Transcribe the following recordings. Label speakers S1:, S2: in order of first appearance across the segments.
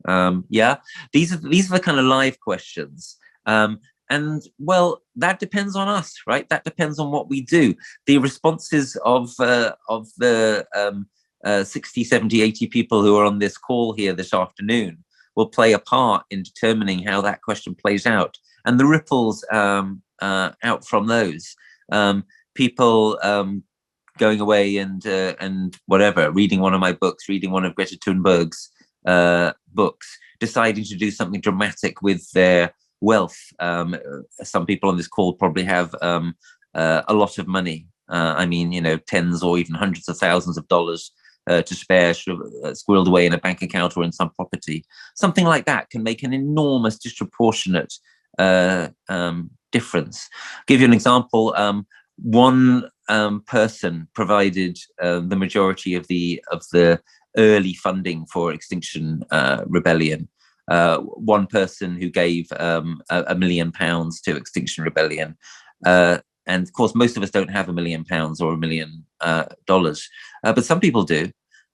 S1: Yeah, these are the kind of live questions. And well, that depends on us, right? That depends on what we do. The responses of the 60, 70, 80 people who are on this call here this afternoon will play a part in determining how that question plays out, and the ripples out from those. People going away and whatever, reading one of my books, reading one of Greta Thunberg's books, deciding to do something dramatic with their wealth. Some people on this call probably have a lot of money. I mean, tens or even hundreds of thousands of dollars to spare, squirreled away in a bank account or in some property. Something like that can make an enormous, disproportionate difference. I'll give you an example. One person provided the majority of the early funding for Extinction Rebellion. One person who gave £1 million to Extinction Rebellion. And of course, most of us don't have £1 million or $1 million, but some people do.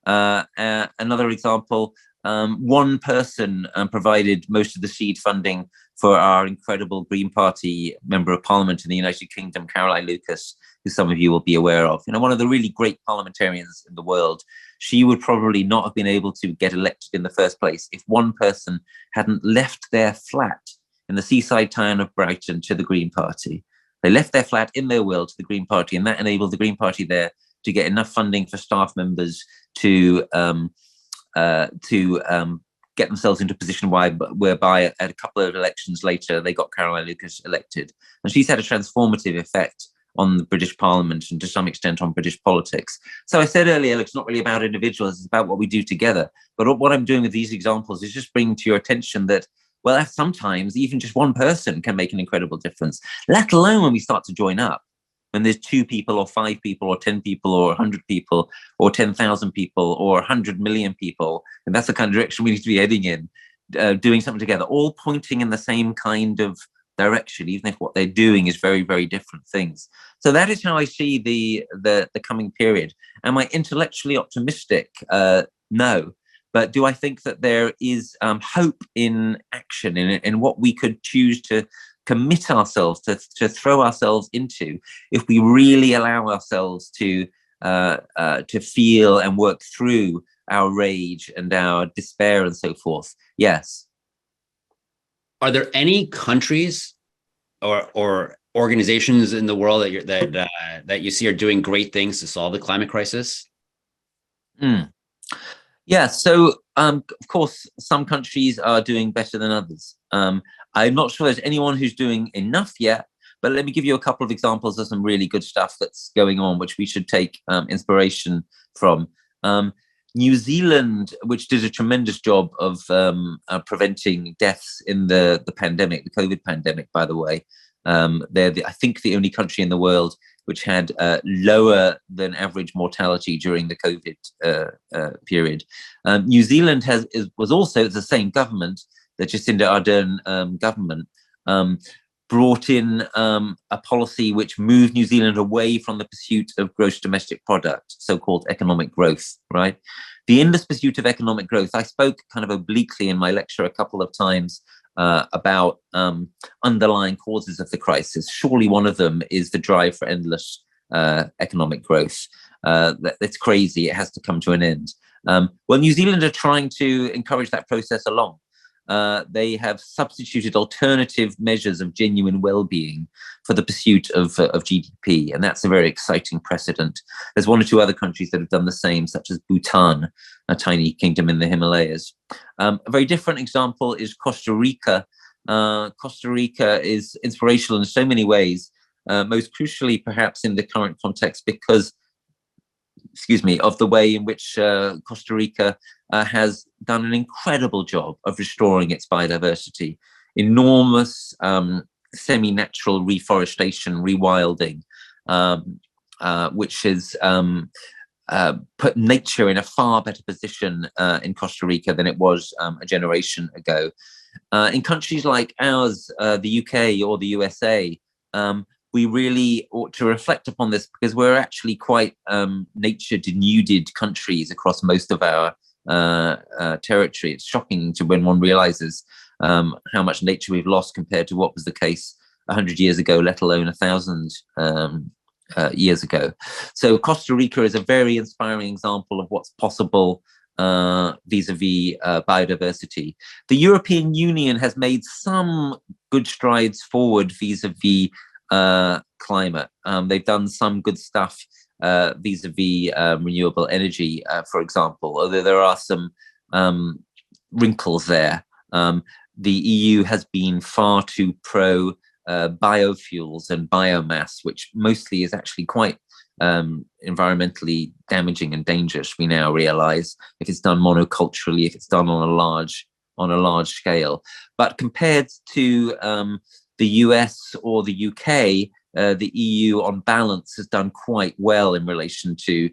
S1: Another example, one person provided most of the seed funding for our incredible Green Party Member of Parliament in the United Kingdom, Caroline Lucas, who some of you will be aware of. One of the really great parliamentarians in the world. She would probably not have been able to get elected in the first place if one person hadn't left their flat in the seaside town of Brighton to the Green Party. They left their flat in their will to the Green Party, and that enabled the Green Party there to get enough funding for staff members to get themselves into a position whereby at a couple of elections later, they got Caroline Lucas elected. And she's had a transformative effect on the British Parliament and to some extent on British politics. So I said earlier, it's not really about individuals, it's about what we do together. But what I'm doing with these examples is just bringing to your attention that, well, sometimes even just one person can make an incredible difference, let alone when we start to join up. When there's 2 people or 5 people or 10 people or 100 people or 10,000 people or 100 million people, and that's the kind of direction we need to be heading in, doing something together, all pointing in the same kind of direction, even if what they're doing is very, very different things. So that is how I see the coming period. Am I intellectually optimistic? No. But do I think that there is hope in action, in what we could choose to commit ourselves to throw ourselves into if we really allow ourselves to feel and work through our rage and our despair and so forth? Yes.
S2: Are there any countries or organizations in the world that you see are doing great things to solve the climate crisis?
S1: Yeah, so of course, some countries are doing better than others. I'm not sure there's anyone who's doing enough yet, but let me give you a couple of examples of some really good stuff that's going on, which we should take inspiration from. New Zealand, which did a tremendous job of preventing deaths in the pandemic, the COVID pandemic, by the way. They're, I think, the only country in the world which had lower than average mortality during the COVID period. New Zealand was also the same government, the Jacinda Ardern government, brought in a policy which moved New Zealand away from the pursuit of gross domestic product, so-called economic growth, right? The endless pursuit of economic growth. I spoke kind of obliquely in my lecture a couple of times about underlying causes of the crisis. Surely one of them is the drive for endless economic growth. That's crazy. It has to come to an end. Well, New Zealand are trying to encourage that process along. They have substituted alternative measures of genuine well-being for the pursuit of GDP, and that's a very exciting precedent. There's 1 or 2 other countries that have done the same, such as Bhutan, a tiny kingdom in the Himalayas. A very different example is Costa Rica. Costa Rica is inspirational in so many ways, most crucially perhaps in the current context because of the way in which Costa Rica has done an incredible job of restoring its biodiversity. Enormous semi-natural reforestation, rewilding, which has put nature in a far better position in Costa Rica than it was a generation ago. In countries like ours, the UK or the USA, we really ought to reflect upon this because we're actually quite nature denuded countries across most of our territory. It's shocking to when one realizes how much nature we've lost compared to what was the case 100 years ago, let alone 1,000 years ago. So Costa Rica is a very inspiring example of what's possible vis-a-vis biodiversity. The European Union has made some good strides forward vis-a-vis climate. They've done some good stuff vis-a-vis renewable energy, for example, although there are some wrinkles there. The EU has been far too pro biofuels and biomass, which mostly is actually quite environmentally damaging and dangerous. We now realize, if it's done monoculturally, if it's done on a large scale. But compared to the US or the UK, the EU on balance has done quite well in relation to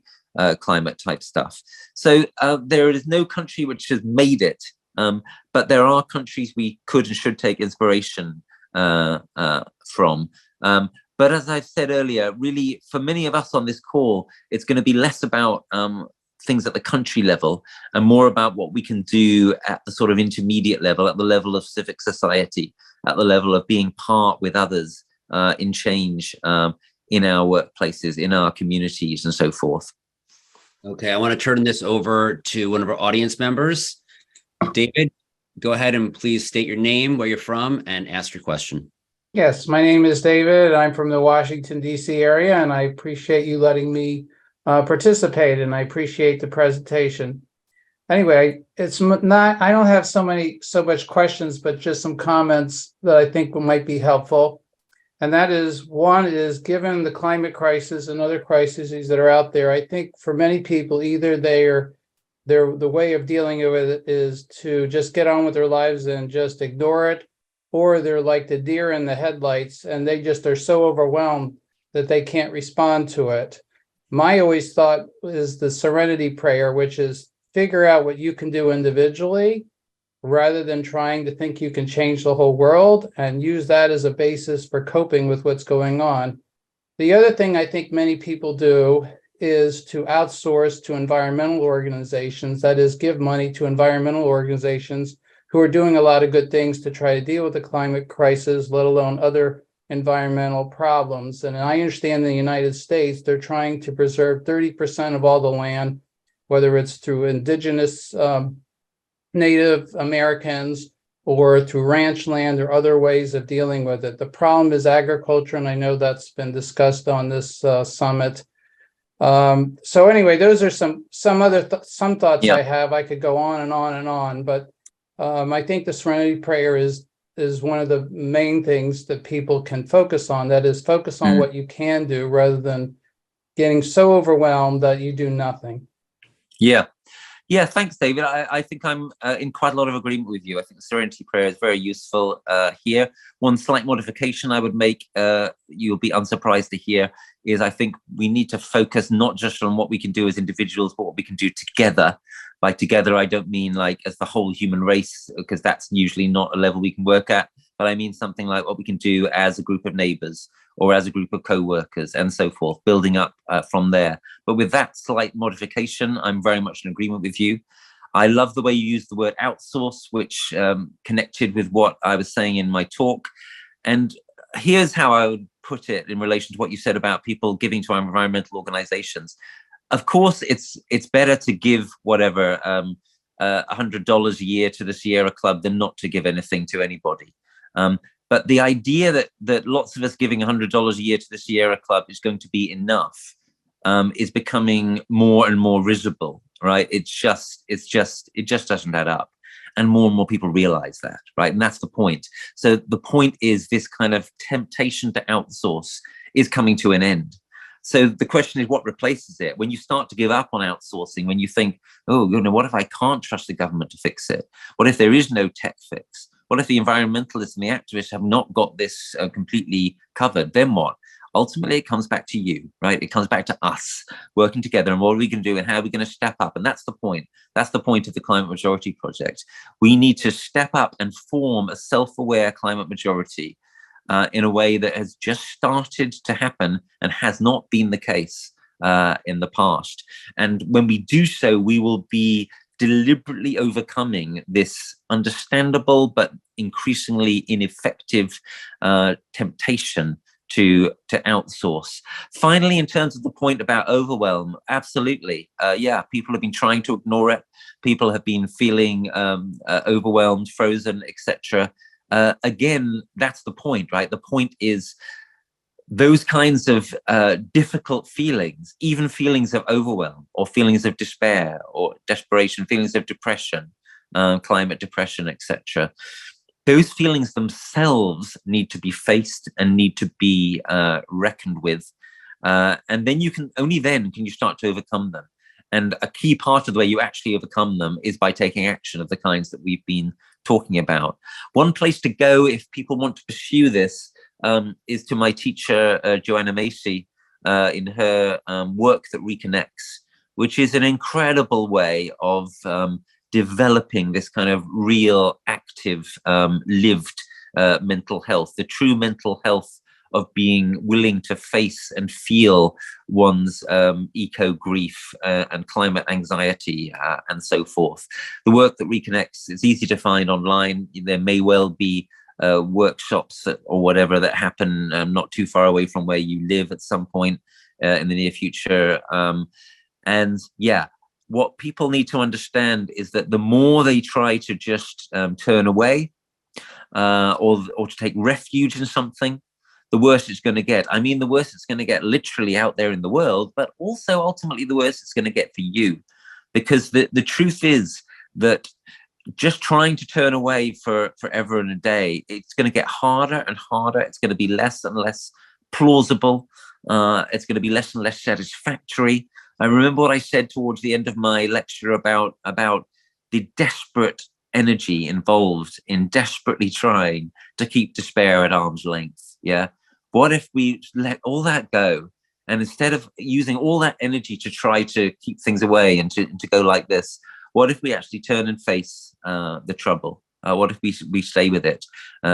S1: climate type stuff. So there is no country which has made it, but there are countries we could and should take inspiration from. But as I've said earlier, really, for many of us on this call, it's going to be less about things at the country level and more about what we can do at the sort of intermediate level, at the level of civic society, at the level of being part with others in change in our workplaces, in our communities, and so forth.
S2: Okay, I want to turn this over to one of our audience members. David, go ahead and please state your name, where you're from, and ask your question.
S3: Yes, my name is David. I'm from the Washington, D.C. area, and I appreciate you letting me participate, and I appreciate the presentation. Anyway, it's not, I don't have so much questions, but just some comments that I think might be helpful. And that is, one is, given the climate crisis and other crises that are out there, I think for many people, either the way of dealing with it is to just get on with their lives and just ignore it, or they're like the deer in the headlights and they just are so overwhelmed that they can't respond to it. My always thought is the serenity prayer, which is figure out what you can do individually rather than trying to think you can change the whole world, and use that as a basis for coping with what's going on. The other thing I think many people do is to outsource to environmental organizations, that is, give money to environmental organizations who are doing a lot of good things to try to deal with the climate crisis, let alone other environmental problems. And I understand in the United States, they're trying to preserve 30% of all the land, whether it's through indigenous Native Americans or through ranch land or other ways of dealing with it. The problem is agriculture, and I know that's been discussed on this summit. So anyway, those are some thoughts I have. I could go on and on and on, but I think the serenity prayer is one of the main things that people can focus on. That is, focus on what you can do rather than getting so overwhelmed that you do nothing.
S1: Yeah, thanks, David. I think I'm in quite a lot of agreement with you. I think the serenity prayer is very useful here. One slight modification I would make, you'll be unsurprised to hear, is I think we need to focus not just on what we can do as individuals, but what we can do together. By together, I don't mean like as the whole human race, because that's usually not a level we can work at, but I mean something like what we can do as a group of neighbors or as a group of co-workers and so forth, building up from there. But with that slight modification, I'm very much in agreement with you. I love the way you use the word outsource, which connected with what I was saying in my talk. And here's how I would put it in relation to what you said about people giving to our environmental organizations. Of course, it's better to give whatever, $100 a year to the Sierra Club than not to give anything to anybody. But the idea that lots of us giving $100 a year to the Sierra Club is going to be enough is becoming more and more risible, right? It just doesn't add up. And more people realize that, right? And that's the point. So the point is, this kind of temptation to outsource is coming to an end. So the question is, what replaces it? When you start to give up on outsourcing, when you think, oh, what if I can't trust the government to fix it? What if there is no tech fix? What if the environmentalists and the activists have not got this completely covered? Then what? Ultimately, it comes back to you, right? It comes back to us working together, and what are we going to do and how are we going to step up? And that's the point. That's the point of the Climate Majority Project. We need to step up and form a self-aware climate majority in a way that has just started to happen and has not been the case in the past. And when we do so, we will be deliberately overcoming this understandable but increasingly ineffective temptation to outsource. Finally, in terms of the point about overwhelm, absolutely. Yeah, people have been trying to ignore it. People have been feeling overwhelmed, frozen, etc. Again, that's the point, right? The point is those kinds of difficult feelings, even feelings of overwhelm or feelings of despair or desperation, feelings of depression, climate depression, etc. Those feelings themselves need to be faced and need to be reckoned with. And then only then can you start to overcome them. And a key part of the way you actually overcome them is by taking action of the kinds that we've been talking about. One place to go if people want to pursue this is to my teacher, Joanna Macy, in her work that reconnects, which is an incredible way of developing this kind of real, active, lived mental health, the true mental health of being willing to face and feel one's eco-grief and climate anxiety and so forth. The work that reconnects is easy to find online. There may well be workshops or whatever that happen not too far away from where you live at some point in the near future. And yeah, what people need to understand is that the more they try to just turn away or to take refuge in something, the worse it's going to get. I mean, the worse it's going to get literally out there in the world, but also ultimately the worse it's going to get for you. Because the truth is that just trying to turn away for forever and a day, it's going to get harder and harder. It's going to be less and less plausible. It's going to be less and less satisfactory. I remember what I said towards the end of my lecture about the desperate energy involved in desperately trying to keep despair at arm's length. Yeah. What if we let all that go, and instead of using all that energy to try to keep things away and to go like this, what if we actually turn and face the trouble? What if we stay with it,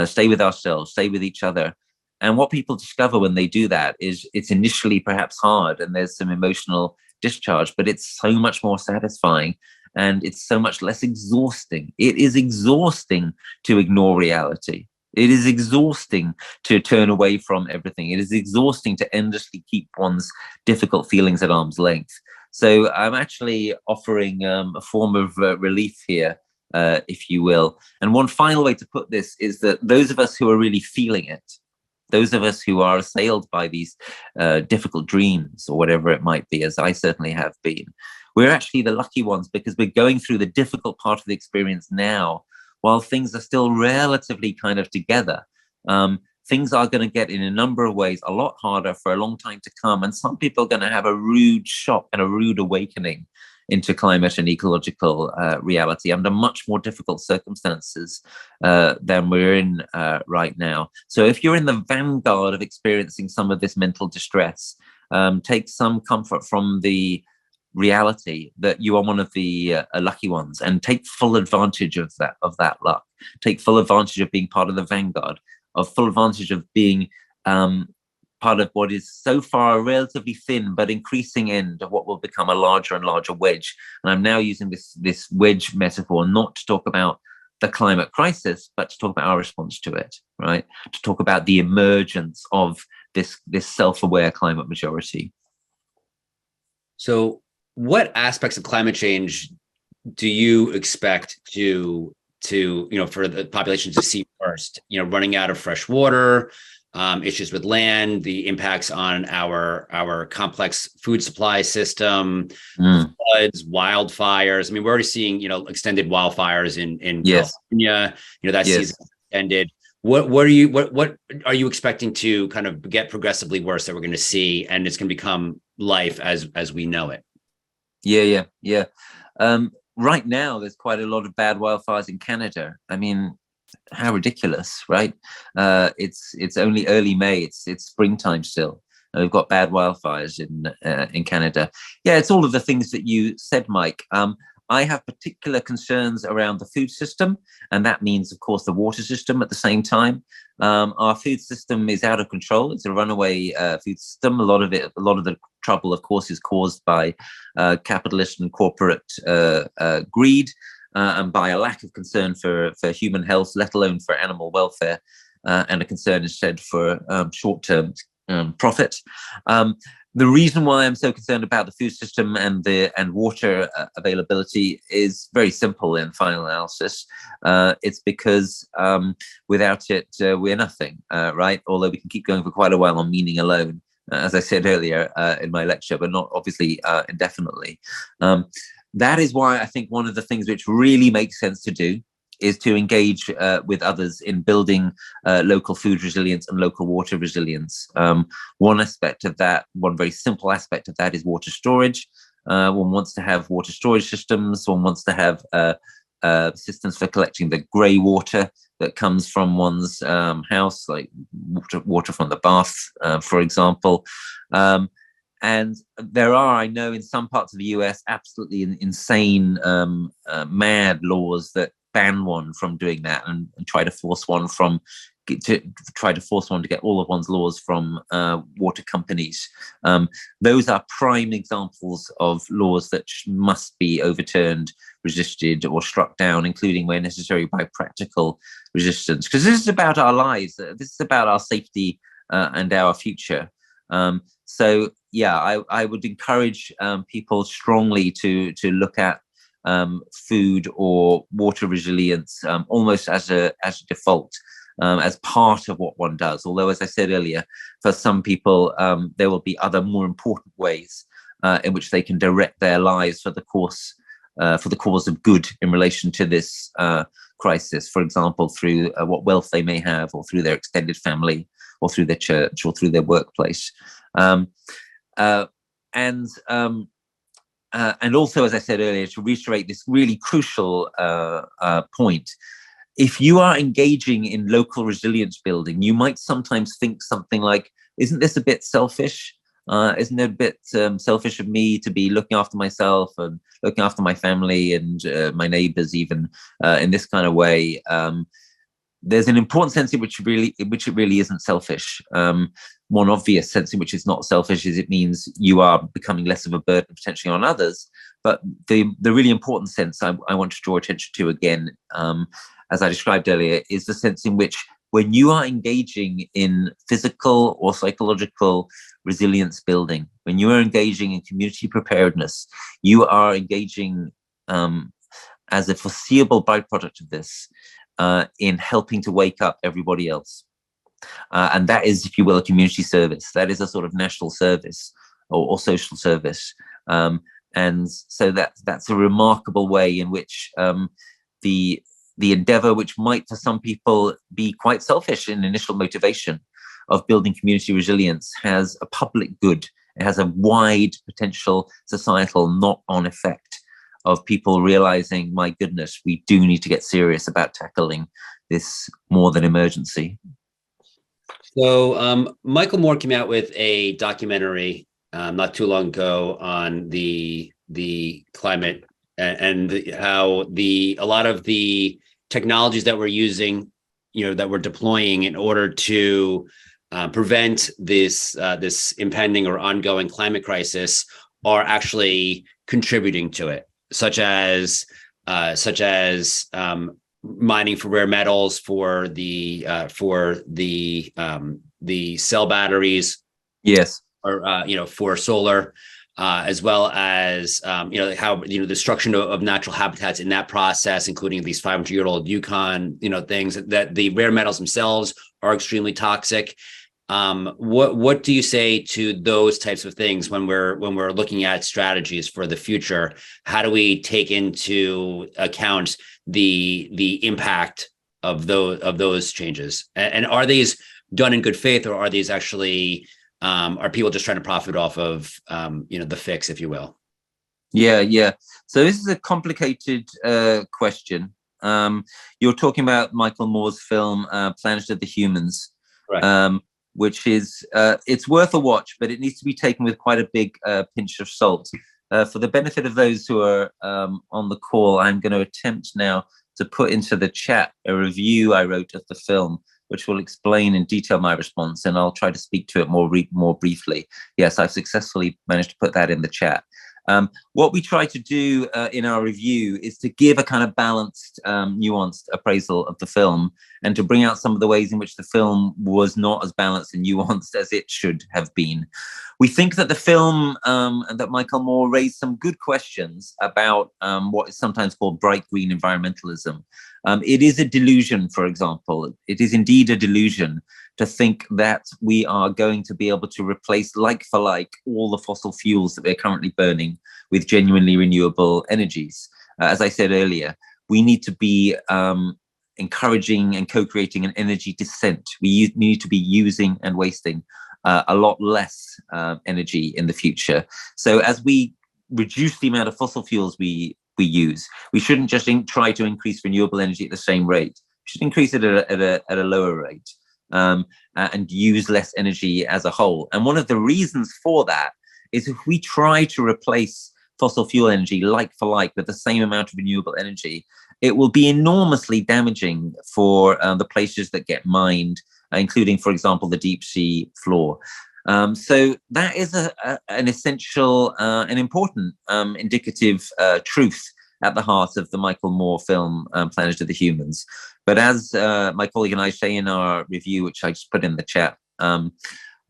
S1: stay with ourselves, stay with each other? And what people discover when they do that is it's initially perhaps hard and there's some emotional discharge, but it's so much more satisfying and it's so much less exhausting. It is exhausting to ignore reality. It is exhausting to turn away from everything. It is exhausting to endlessly keep one's difficult feelings at arm's length. So I'm actually offering a form of relief here, if you will. And one final way to put this is that those of us who are really feeling it, those of us who are assailed by these difficult dreams or whatever it might be, as I certainly have been, we're actually the lucky ones because we're going through the difficult part of the experience now while things are still relatively kind of together. Things are going to get in a number of ways a lot harder for a long time to come. And some people are going to have a rude shock and a rude awakening into climate and ecological reality under much more difficult circumstances than we're in right now. So if you're in the vanguard of experiencing some of this mental distress, take some comfort from the reality that you are one of the lucky ones, and take full advantage of that luck. Take full advantage of being part of the vanguard, of full advantage of being part of what is so far a relatively thin but increasing end of what will become a larger and larger wedge. And I'm now using this wedge metaphor not to talk about the climate crisis, but to talk about our response to it, right? To talk about the emergence of this self-aware climate majority.
S2: So what aspects of climate change do you expect to for the population to see first? Running out of fresh water, issues with land, the impacts on our complex food supply system, floods, wildfires. I mean, we're already seeing extended wildfires in
S1: yes.
S2: California. That season ended. What are you expecting to kind of get progressively worse that we're going to see, and it's going to become life as we know it?
S1: Yeah. Right now, there's quite a lot of bad wildfires in Canada. I mean, how ridiculous, right? It's only early May. It's springtime still. We've got bad wildfires in Canada. Yeah, it's all of the things that you said, Mike. I have particular concerns around the food system, and that means, of course, the water system at the same time. Our food system is out of control. It's a runaway food system. A lot of the trouble, of course, is caused by capitalist and corporate greed, and by a lack of concern for human health, let alone for animal welfare, and a concern instead for short-term profit. The reason why I'm so concerned about the food system and water availability is very simple in final analysis. It's because without it, we're nothing, right? Although we can keep going for quite a while on meaning alone, as I said earlier in my lecture, but not obviously indefinitely. That is why I think one of the things which really makes sense to do is to engage with others in building local food resilience and local water resilience. One aspect of that, one very simple aspect of that, is water storage. One wants to have water storage systems. One wants to have systems for collecting the grey water that comes from one's house, like water from the bath, for example. And there are, I know, in some parts of the US, absolutely insane, mad laws that ban one from doing that, and try to force one to get all of one's laws from water companies. Those are prime examples of laws that must be overturned, resisted, or struck down, including where necessary by practical resistance. Because this is about our lives. This is about our safety and our future. So yeah, I would encourage people strongly to look at food or water resilience almost as a default, as part of what one does. Although, as I said earlier, for some people there will be other more important ways in which they can direct their lives for the cause of good in relation to this crisis. For example, through what wealth they may have, or through their extended family, or through their church, or through their workplace. And also, as I said earlier, to reiterate this really crucial point, if you are engaging in local resilience building, you might sometimes think something like, isn't this a bit selfish? Isn't it a bit selfish of me to be looking after myself and looking after my family and my neighbors even in this kind of way? There's an important sense in which it really isn't selfish. One obvious sense in which it's not selfish is it means you are becoming less of a burden potentially on others. But the really important sense I want to draw attention to again, as I described earlier, is the sense in which when you are engaging in physical or psychological resilience building, when you are engaging in community preparedness, you are engaging as a foreseeable byproduct of this in helping to wake up everybody else. And that is, if you will, a community service. That is a sort of national service or social service. And so that's a remarkable way in which the endeavor, which might for some people be quite selfish in initial motivation of building community resilience, has a public good. It has a wide potential societal knock-on effect of people realizing, my goodness, we do need to get serious about tackling this more than emergency.
S2: So Michael Moore came out with a documentary not too long ago on the climate and how a lot of the technologies that we're using, that we're deploying in order to prevent this impending or ongoing climate crisis are actually contributing to it, such as mining for rare metals for the cell batteries.
S1: Yes.
S2: Or for solar, as well as how destruction of natural habitats in that process, including these 500-year-old Yukon things, that the rare metals themselves are extremely toxic. What do you say to those types of things when we're looking at strategies for the future? How do we take into account the impact of those changes? And are these done in good faith, or are these actually are people just trying to profit off of the fix, if you will?
S1: Yeah. So this is a complicated question. You're talking about Michael Moore's film Planet of the Humans, right. Which is it's worth a watch, but it needs to be taken with quite a big pinch of salt. For the benefit of those who are on the call, I'm going to attempt now to put into the chat a review I wrote of the film which will explain in detail my response, and I'll try to speak to it more briefly. Yes, I've successfully managed to put that in the chat. What we try to do in our review is to give a kind of balanced, nuanced appraisal of the film, and to bring out some of the ways in which the film was not as balanced and nuanced as it should have been. We think that the film and that Michael Moore raised some good questions about what is sometimes called bright green environmentalism. It is a delusion, for example. It is indeed a delusion to think that we are going to be able to replace like for like all the fossil fuels that we're currently burning with genuinely renewable energies. As I said earlier, we need to be encouraging and co-creating an energy descent. We need to be using and wasting a lot less energy in the future. So as we reduce the amount of fossil fuels we use, we shouldn't just try to increase renewable energy at the same rate. We should increase it at a lower rate. And use less energy as a whole. And one of the reasons for that is if we try to replace fossil fuel energy like for like with the same amount of renewable energy, it will be enormously damaging for the places that get mined, including, for example, the deep sea floor. So that is an essential and important indicative truth at the heart of the Michael Moore film, Planet of the Humans. But as my colleague and I say in our review, which I just put in the chat,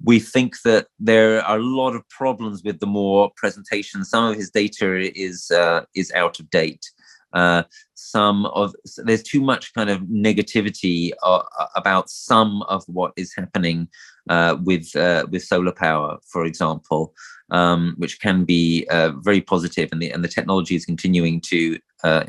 S1: we think that there are a lot of problems with the Moore presentation. Some of his data is out of date. There's too much kind of negativity about some of what is happening with solar power, for example, which can be very positive, and the technology is continuing to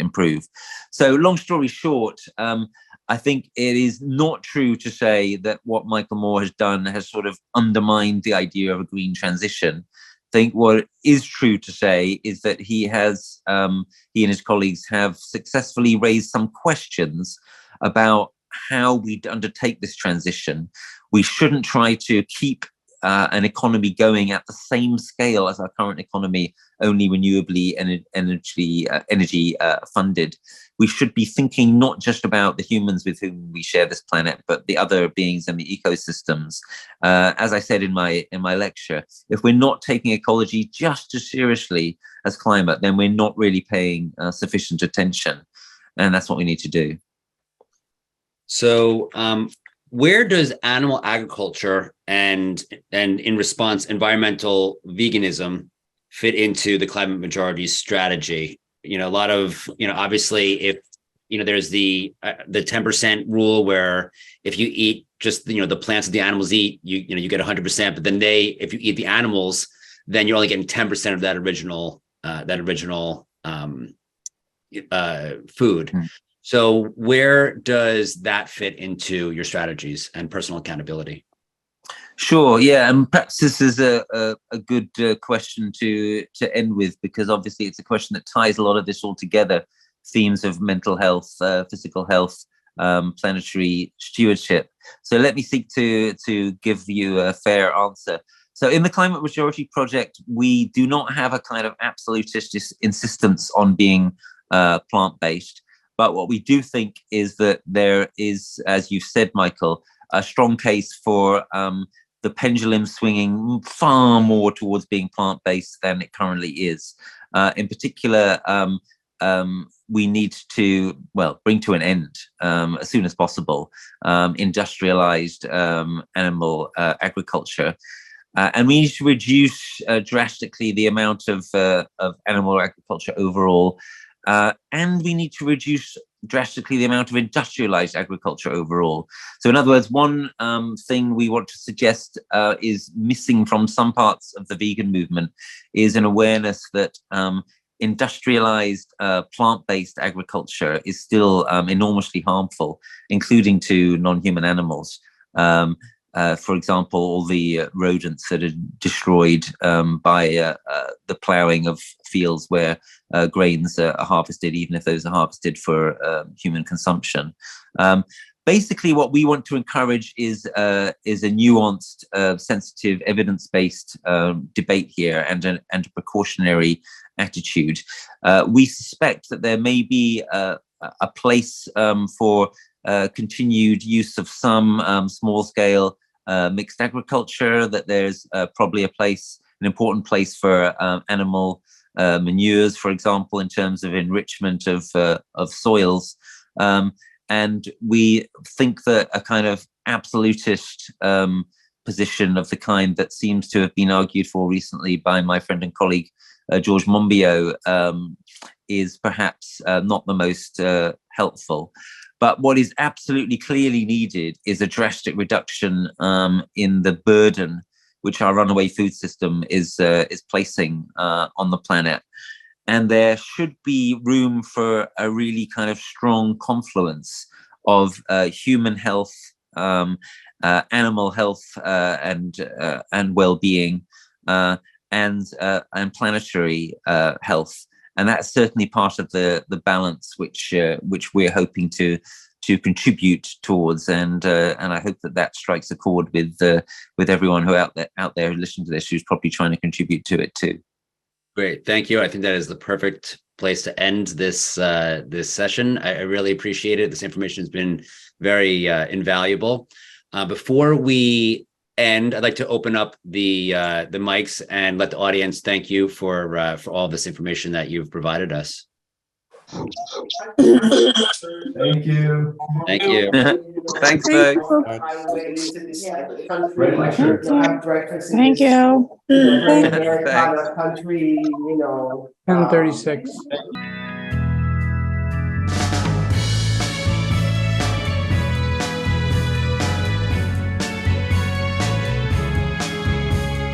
S1: improve. So, long story short, I think it is not true to say that what Michael Moore has done has sort of undermined the idea of a green transition. I think what is true to say is that he and his colleagues have successfully raised some questions about how we undertake this transition. We shouldn't try to keep an economy going at the same scale as our current economy, only renewably energy funded. We should be thinking not just about the humans with whom we share this planet, but the other beings and the ecosystems. As I said in my lecture, if we're not taking ecology just as seriously as climate, then we're not really paying sufficient attention, and that's what we need to do.
S2: So, where does animal agriculture and in response environmental veganism fit into the climate majority's strategy? A lot of, obviously, if there's the 10% rule where if you eat just the plants that the animals eat, you get 100%, but then if you eat the animals, then you're only getting 10% of that original food.
S1: Mm.
S2: So where does that fit into your strategies and personal accountability?
S1: Sure, yeah, and perhaps this is a good question to end with, because obviously it's a question that ties a lot of this all together, themes of mental health, physical health, planetary stewardship. So let me seek to give you a fair answer. So in the Climate Majority Project, we do not have a kind of absolutist insistence on being plant-based. But what we do think is that there is, as you said, Michael, a strong case for the pendulum swinging far more towards being plant-based than it currently is. In particular, we need to, bring to an end as soon as possible industrialized animal agriculture. And we need to reduce drastically the amount of animal agriculture overall. And we need to reduce drastically the amount of industrialized agriculture overall. So in other words, one thing we want to suggest is missing from some parts of the vegan movement is an awareness that industrialized plant-based agriculture is still enormously harmful, including to non-human animals. For example, all the rodents that are destroyed by the ploughing of fields where grains are harvested, even if those are harvested for human consumption. Basically, what we want to encourage is a nuanced, sensitive, evidence-based debate here and a precautionary attitude. We suspect that there may be a place for continued use of some small-scale mixed agriculture, that there's probably an important place for animal manures, for example, in terms of enrichment of soils. And we think that a kind of absolutist position of the kind that seems to have been argued for recently by my friend and colleague George Monbiot is perhaps not the most helpful. But what is absolutely clearly needed is a drastic reduction in the burden which our runaway food system is placing on the planet. And there should be room for a really kind of strong confluence of human health, animal health, and well-being, and planetary health. And that's certainly part of the balance which we're hoping to contribute towards, and I hope that strikes a chord with everyone who out there listening to this, who's probably trying to contribute to it too.
S2: Great, thank you. I think that is the perfect place to end this this session. I really appreciate it. This information has been very invaluable. Before we end, I'd like to open up the mics and let the audience thank you for all this information that you've provided us.
S4: Thank you.
S2: Thank you.
S1: Thanks, folks.
S4: Great lecture.
S5: Thank you.
S1: Thanks.
S6: Country,
S3: 10:36.